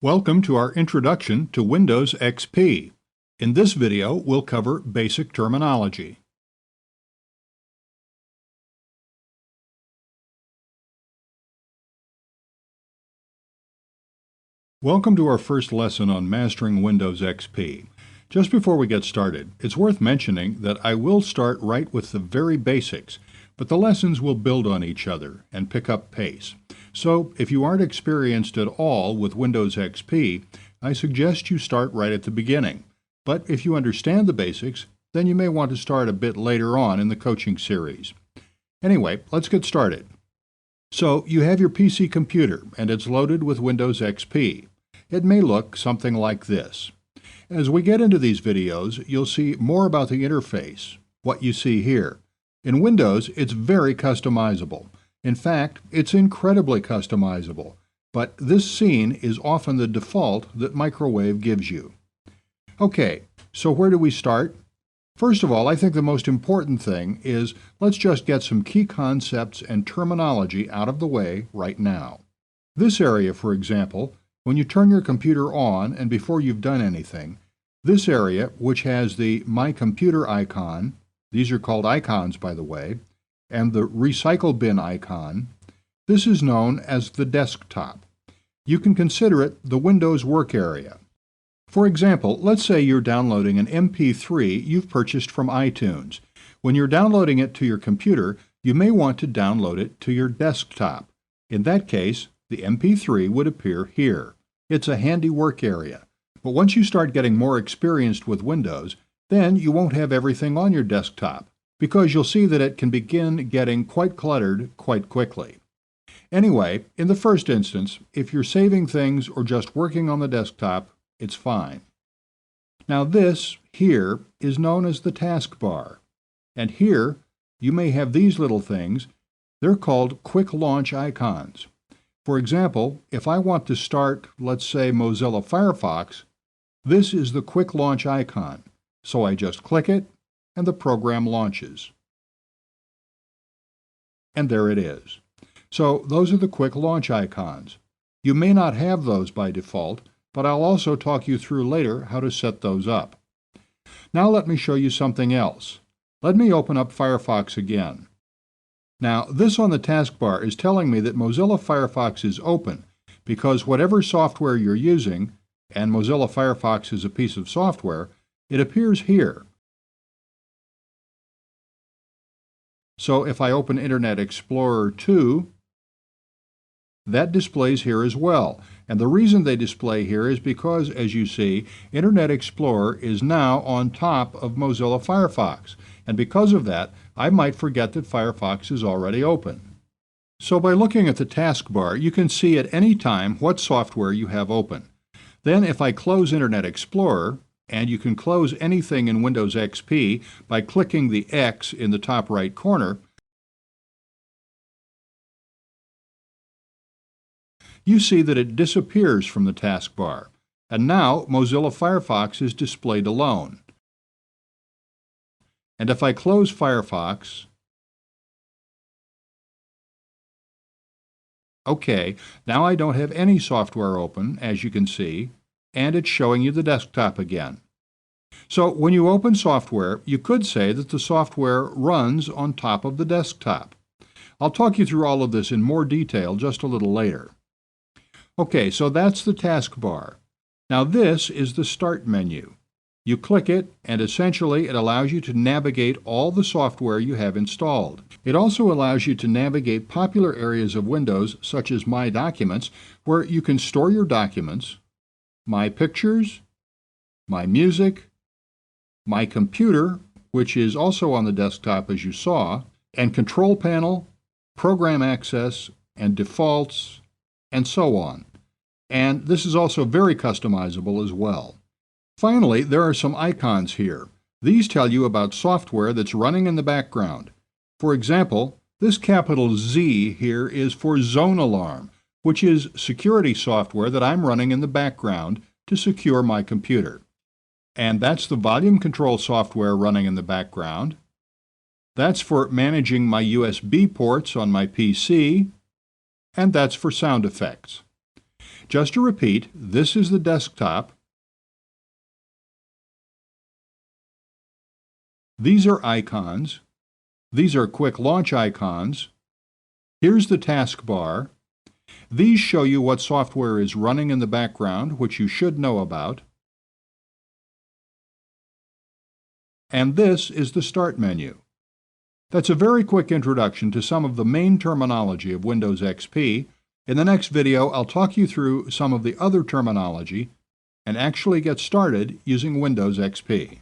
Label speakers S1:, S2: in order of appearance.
S1: Welcome to our Introduction to Windows XP. In this video, we'll cover basic terminology. Welcome to our first lesson on mastering Windows XP. Just before we get started, it's worth mentioning that I will start right with the very basics, but the lessons will build on each other and pick up pace. So, if you aren't experienced at all with Windows XP, I suggest you start right at the beginning. But if you understand the basics, then you may want to start a bit later on in the coaching series. Anyway, let's get started. So, you have your PC computer, and it's loaded with Windows XP. It may look something like this. As we get into these videos, you'll see more about the interface, what you see here. In Windows, it's very customizable. In fact, it's incredibly customizable, but this scene is often the default that Microwave gives you. Okay, so where do we start? First of all, I think the most important thing is let's just get some key concepts and terminology out of the way right now. This area, for example, when you turn your computer on and before you've done anything, this area, which has the My Computer icon, these are called icons by the way, and the recycle bin icon, this is known as the desktop. You can consider it the Windows work area. For example, let's say you're downloading an MP3 you've purchased from iTunes. When you're downloading it to your computer, you may want to download it to your desktop. In that case, the MP3 would appear here. It's a handy work area. But once you start getting more experienced with Windows, then you won't have everything on your desktop, because you'll see that it can begin getting quite cluttered quite quickly. Anyway, in the first instance, if you're saving things or just working on the desktop, it's fine. Now this, here, is known as the taskbar. And here, you may have these little things. They're called quick launch icons. For example, if I want to start, let's say, Mozilla Firefox, this is the quick launch icon. So I just click it, and the program launches. And there it is. So those are the quick launch icons. You may not have those by default, but I'll also talk you through later how to set those up. Now let me show you something else. Let me open up Firefox again. Now this on the taskbar is telling me that Mozilla Firefox is open because whatever software you're using, and Mozilla Firefox is a piece of software, it appears here. So if I open Internet Explorer 2, that displays here as well. And the reason they display here is because, as you see, Internet Explorer is now on top of Mozilla Firefox. And because of that, I might forget that Firefox is already open. So by looking at the taskbar, you can see at any time what software you have open. Then if I close Internet Explorer, and you can close anything in Windows XP by clicking the X in the top right corner, you see that it disappears from the taskbar. And now Mozilla Firefox is displayed alone. And if I close Firefox, okay, now I don't have any software open, as you can see, and it's showing you the desktop again. So when you open software, you could say that the software runs on top of the desktop. I'll talk you through all of this in more detail just a little later. Okay, so that's the taskbar. Now this is the Start menu. You click it, and essentially it allows you to navigate all the software you have installed. It also allows you to navigate popular areas of Windows, such as My Documents, where you can store your documents, My Pictures, My Music, My Computer, which is also on the desktop as you saw, and Control Panel, Program Access, and Defaults, and so on. And this is also very customizable as well. Finally, there are some icons here. These tell you about software that's running in the background. For example, this capital Z here is for Zone Alarm, which is security software that I'm running in the background to secure my computer. And that's the volume control software running in the background. That's for managing my USB ports on my PC. And that's for sound effects. Just to repeat, this is the desktop. These are icons. These are quick launch icons. Here's the taskbar. These show you what software is running in the background, which you should know about. And this is the Start menu. That's a very quick introduction to some of the main terminology of Windows XP. In the next video, I'll talk you through some of the other terminology and actually get started using Windows XP.